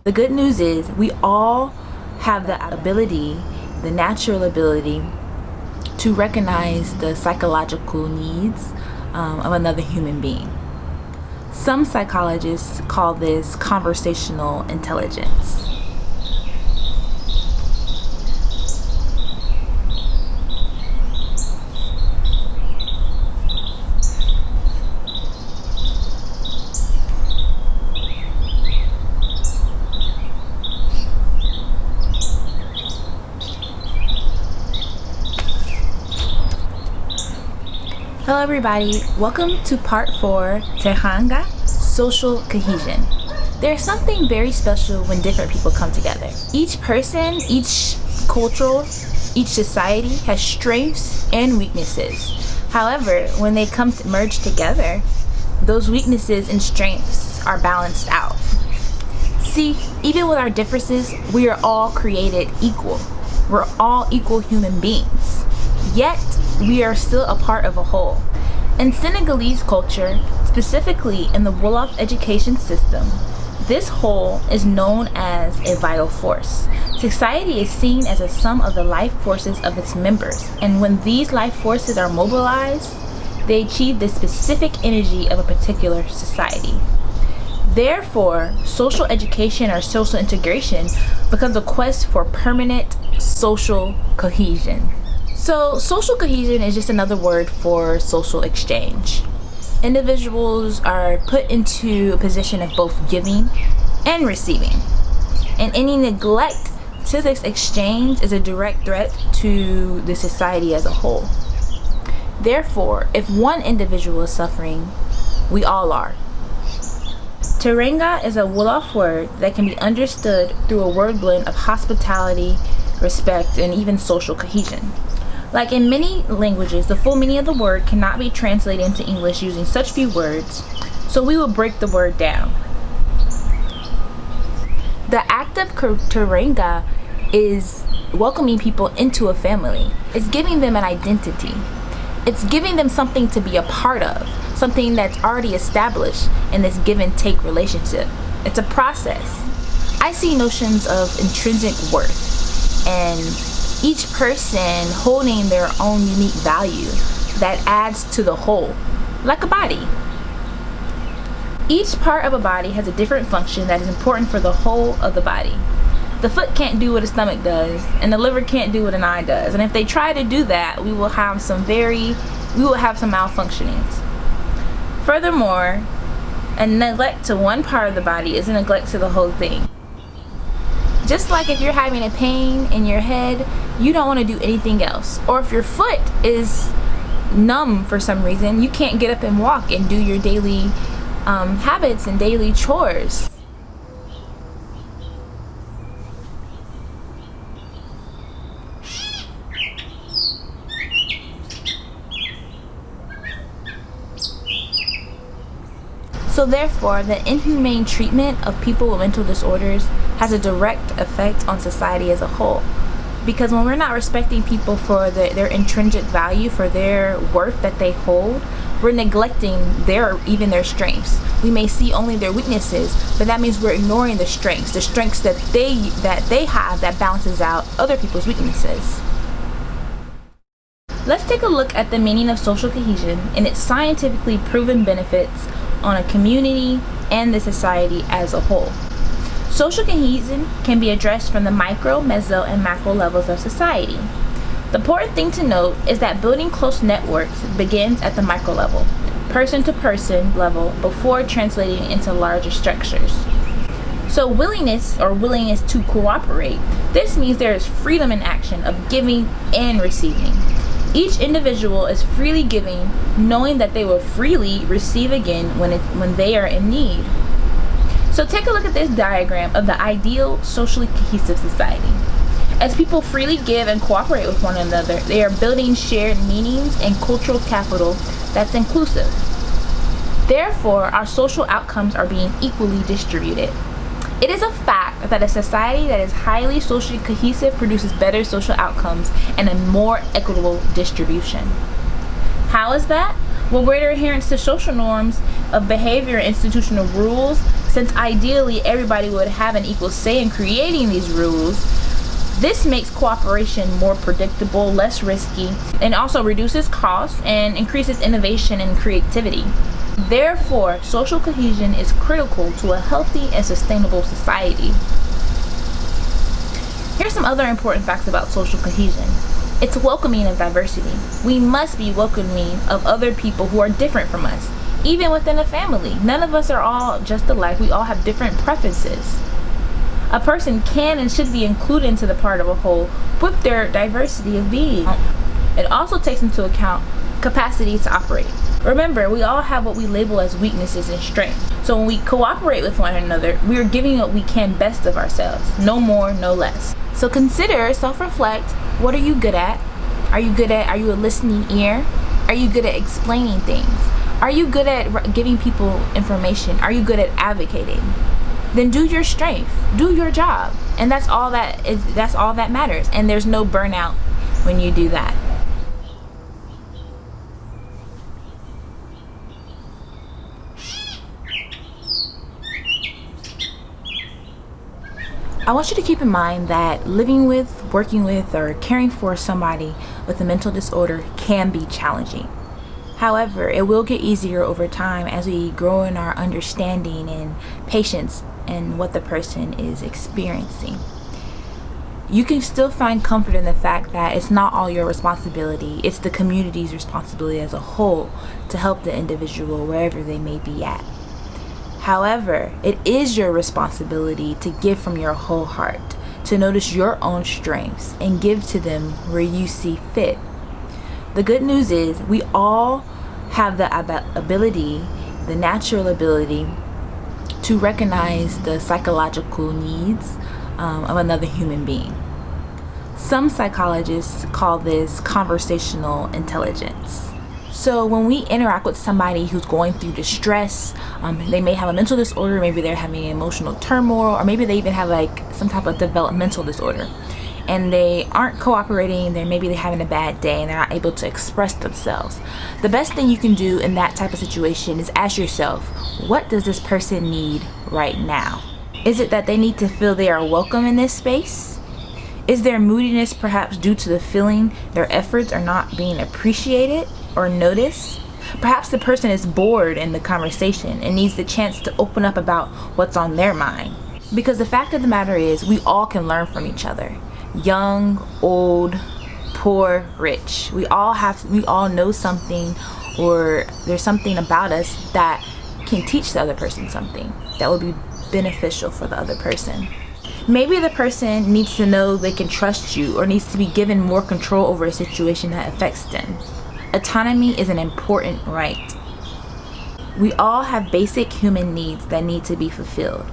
The good news is we all have the ability, the natural ability, to recognize the psychological needs of another human being. Some psychologists call this conversational intelligence. Hello everybody, welcome to part 4, Teranga, social cohesion. There's something very special when different people come together. Each person, each culture, each society has strengths and weaknesses. However, when they come to merge together, those weaknesses and strengths are balanced out. See, even with our differences, we are all created equal. We're all equal human beings. Yet, we are still a part of a whole. In Senegalese culture, specifically in the Wolof education system, this whole is known as a vital force. Society is seen as a sum of the life forces of its members, and when these life forces are mobilized, they achieve the specific energy of a particular society. Therefore, social education or social integration becomes a quest for permanent social cohesion. So social cohesion is just another word for social exchange. Individuals are put into a position of both giving and receiving. And any neglect to this exchange is a direct threat to the society as a whole. Therefore, if one individual is suffering, we all are. Teranga is a Wolof word that can be understood through a word blend of hospitality, respect, and even social cohesion. Like in many languages, the full meaning of the word cannot be translated into English using such few words, so we will break the word down. The act of Teranga is welcoming people into a family. It's giving them an identity. It's giving them something to be a part of, something that's already established in this give and take relationship. It's a process. I see notions of intrinsic worth and each person holding their own unique value that adds to the whole, like a body. Each part of a body has a different function that is important for the whole of the body. The foot can't do what a stomach does, and the liver can't do what an eye does. And if they try to do that, we will have some malfunctionings. Furthermore, a neglect to one part of the body is a neglect to the whole thing. Just like if you're having a pain in your head, you don't want to do anything else. Or if your foot is numb for some reason, you can't get up and walk and do your daily habits and daily chores. So therefore, the inhumane treatment of people with mental disorders has a direct effect on society as a whole. Because when we're not respecting people for their intrinsic value, for their worth that they hold, we're neglecting even their strengths. We may see only their weaknesses, but that means we're ignoring the strengths that they have that balances out other people's weaknesses. Let's take a look at the meaning of social cohesion and its scientifically proven benefits on a community and the society as a whole. Social cohesion can be addressed from the micro, meso, and macro levels of society. The important thing to note is that building close networks begins at the micro level, person-to-person level, before translating into larger structures. So willingness to cooperate, this means there is freedom in action of giving and receiving. Each individual is freely giving, knowing that they will freely receive again when they are in need. So take a look at this diagram of the ideal socially cohesive society. As people freely give and cooperate with one another, they are building shared meanings and cultural capital that's inclusive. Therefore, our social outcomes are being equally distributed. It is a fact that a society that is highly socially cohesive produces better social outcomes and a more equitable distribution. How is that? Well, greater adherence to social norms of behavior and institutional rules, since ideally everybody would have an equal say in creating these rules. This makes cooperation more predictable, less risky, and also reduces costs and increases innovation and creativity. Therefore, social cohesion is critical to a healthy and sustainable society. Here's some other important facts about social cohesion. It's welcoming of diversity. We must be welcoming of other people who are different from us, even within a family. None of us are all just alike. We all have different preferences. A person can and should be included into the part of a whole with their diversity of being. It also takes into account capacity to operate. Remember, we all have what we label as weaknesses and strengths. So when we cooperate with one another, we are giving what we can best of ourselves. No more, no less. So consider, self-reflect, what are you good at? Are you a listening ear? Are you good at explaining things? Are you good at giving people information? Are you good at advocating? Then do your strength, do your job. And that's all that matters. And there's no burnout when you do that. I want you to keep in mind that living with, working with, or caring for somebody with a mental disorder can be challenging. However, it will get easier over time as we grow in our understanding and patience in what the person is experiencing. You can still find comfort in the fact that it's not all your responsibility, it's the community's responsibility as a whole to help the individual wherever they may be at. However, it is your responsibility to give from your whole heart, to notice your own strengths and give to them where you see fit. The good news is we all have the ability, the natural ability, to recognize the psychological needs of another human being. Some psychologists call this conversational intelligence. So when we interact with somebody who's going through distress, they may have a mental disorder, maybe they're having emotional turmoil, or maybe they even have like some type of developmental disorder, and they aren't cooperating, maybe they're having a bad day and they're not able to express themselves. The best thing you can do in that type of situation is ask yourself, what does this person need right now? Is it that they need to feel they are welcome in this space? Is their moodiness perhaps due to the feeling their efforts are not being appreciated or noticed? Perhaps the person is bored in the conversation and needs the chance to open up about what's on their mind. Because the fact of the matter is, we all can learn from each other. Young, old, poor, rich. We all know something, or there's something about us that can teach the other person something that will be beneficial for the other person. Maybe the person needs to know they can trust you, or needs to be given more control over a situation that affects them. Autonomy is an important right. We all have basic human needs that need to be fulfilled,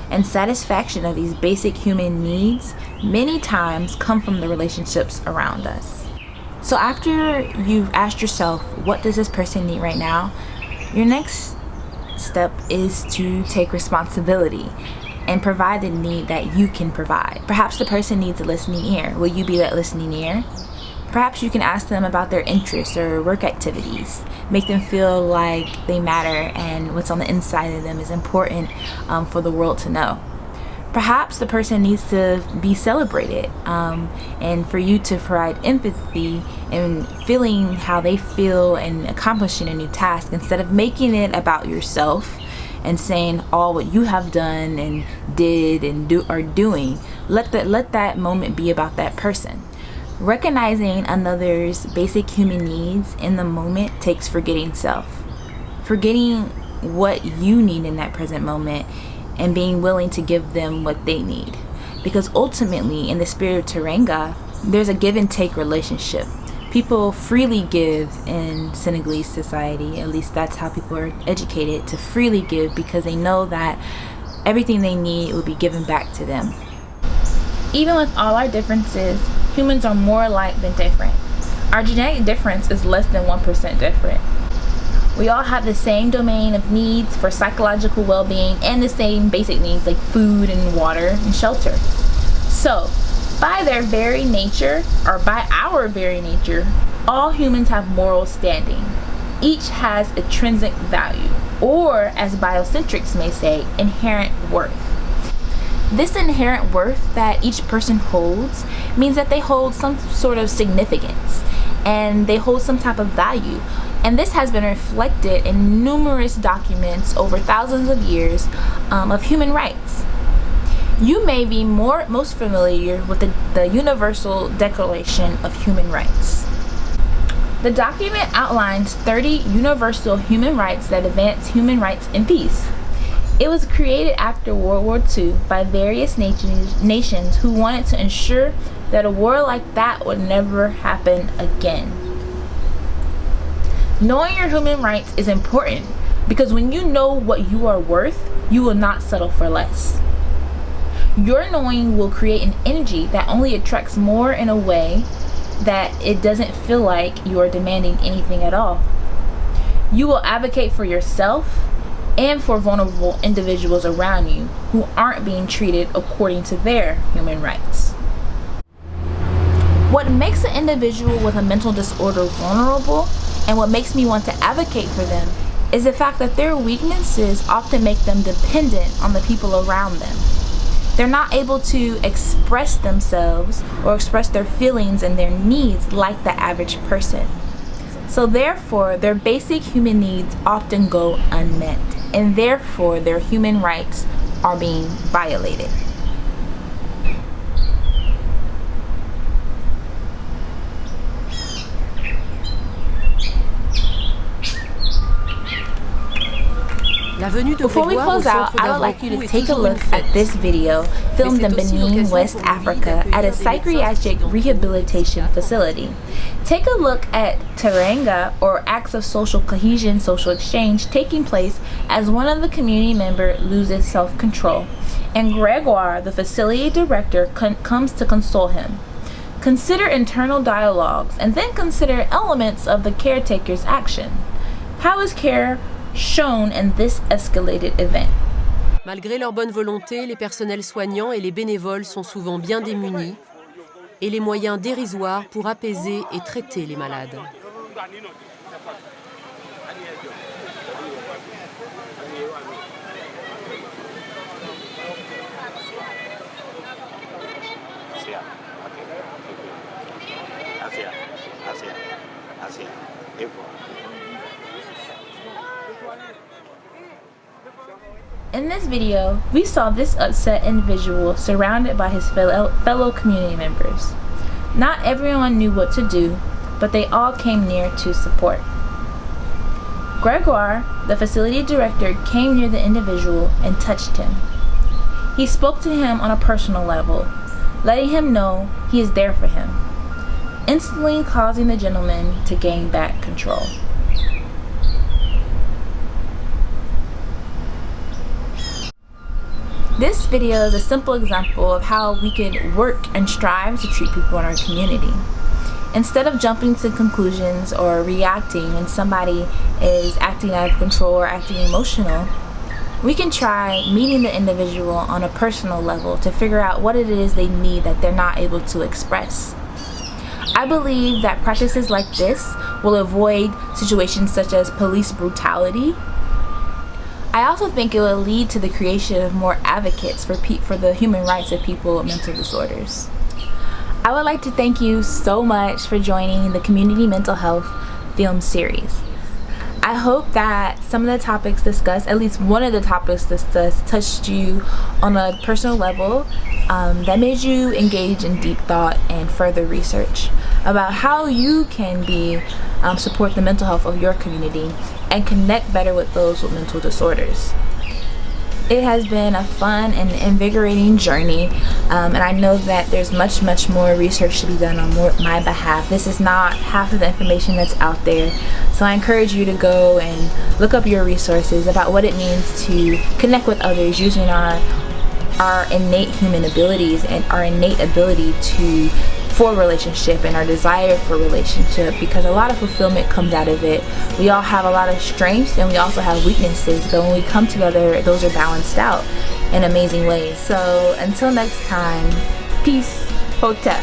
and satisfaction of these basic human needs many times come from the relationships around us. So after you've asked yourself, what does this person need right now? Your next step is to take responsibility and provide the need that you can provide. Perhaps the person needs a listening ear. Will you be that listening ear? Perhaps you can ask them about their interests or work activities. Make them feel like they matter and what's on the inside of them is important for the world to know. Perhaps the person needs to be celebrated and for you to provide empathy and feeling how they feel and accomplishing a new task, instead of making it about yourself and saying all what you have done and did and are doing. Let that moment be about that person. Recognizing another's basic human needs in the moment takes forgetting self. Forgetting what you need in that present moment and being willing to give them what they need. Because ultimately, in the spirit of Teranga, there's a give and take relationship. People freely give in Senegalese society, at least that's how people are educated, to freely give, because they know that everything they need will be given back to them. Even with all our differences, humans are more alike than different. Our genetic difference is less than 1% different. We all have the same domain of needs for psychological well-being and the same basic needs like food and water and shelter. So, by their very nature, or by our very nature, all humans have moral standing. each has intrinsic value, or as biocentrics may say, inherent worth. This inherent worth that each person holds means that they hold some sort of significance and they hold some type of value. And this has been reflected in numerous documents over thousands of years of human rights. You may be most familiar with the Universal Declaration of Human Rights. The document outlines 30 universal human rights that advance human rights and peace. It was created after World War II by various nations who wanted to ensure that a war like that would never happen again. Knowing your human rights is important because when you know what you are worth, you will not settle for less. Your knowing will create an energy that only attracts more in a way that it doesn't feel like you are demanding anything at all. You will advocate for yourself and for vulnerable individuals around you who aren't being treated according to their human rights. What makes an individual with a mental disorder vulnerable and what makes me want to advocate for them is the fact that their weaknesses often make them dependent on the people around them. They're not able to express themselves or express their feelings and their needs like the average person. So therefore, their basic human needs often go unmet, and therefore their human rights are being violated. Before we close out, I would like you to take a look at this video filmed in Benin, West Africa at a psychiatric rehabilitation facility. Take a look at Teranga, or acts of social cohesion, social exchange, taking place as one of the community members loses self-control, and Gregoire, the facility director, comes to console him. Consider internal dialogues, and then consider elements of the caretaker's action. How is care shown in this escalated event? Malgré leur bonne volonté, les personnels soignants et les bénévoles sont souvent bien démunis et les moyens dérisoires pour apaiser et traiter les malades. In this video, we saw this upset individual surrounded by his fellow community members. Not everyone knew what to do, but they all came near to support. Gregoire, the facility director, came near the individual and touched him. He spoke to him on a personal level, letting him know he is there for him, instantly causing the gentleman to gain back control. This video is a simple example of how we can work and strive to treat people in our community. Instead of jumping to conclusions or reacting when somebody is acting out of control or acting emotional, we can try meeting the individual on a personal level to figure out what it is they need that they're not able to express. I believe that practices like this will avoid situations such as police brutality. I also think it will lead to the creation of more advocates for the human rights of people with mental disorders. I would like to thank you so much for joining the Community Mental Health film series. I hope that some of the topics discussed, at least one of the topics discussed, touched you on a personal level, that made you engage in deep thought and further research about how you can support the mental health of your community and connect better with those with mental disorders. It has been a fun and invigorating journey, and I know that there's much more research to be done on my behalf. This is not half of the information that's out there, so I encourage you to go and look up your resources about what it means to connect with others using our innate human abilities and our innate ability for relationship and our desire for relationship, because a lot of fulfillment comes out of it. We all have a lot of strengths and we also have weaknesses, but when we come together, those are balanced out in amazing ways. So until next time, peace, hotep.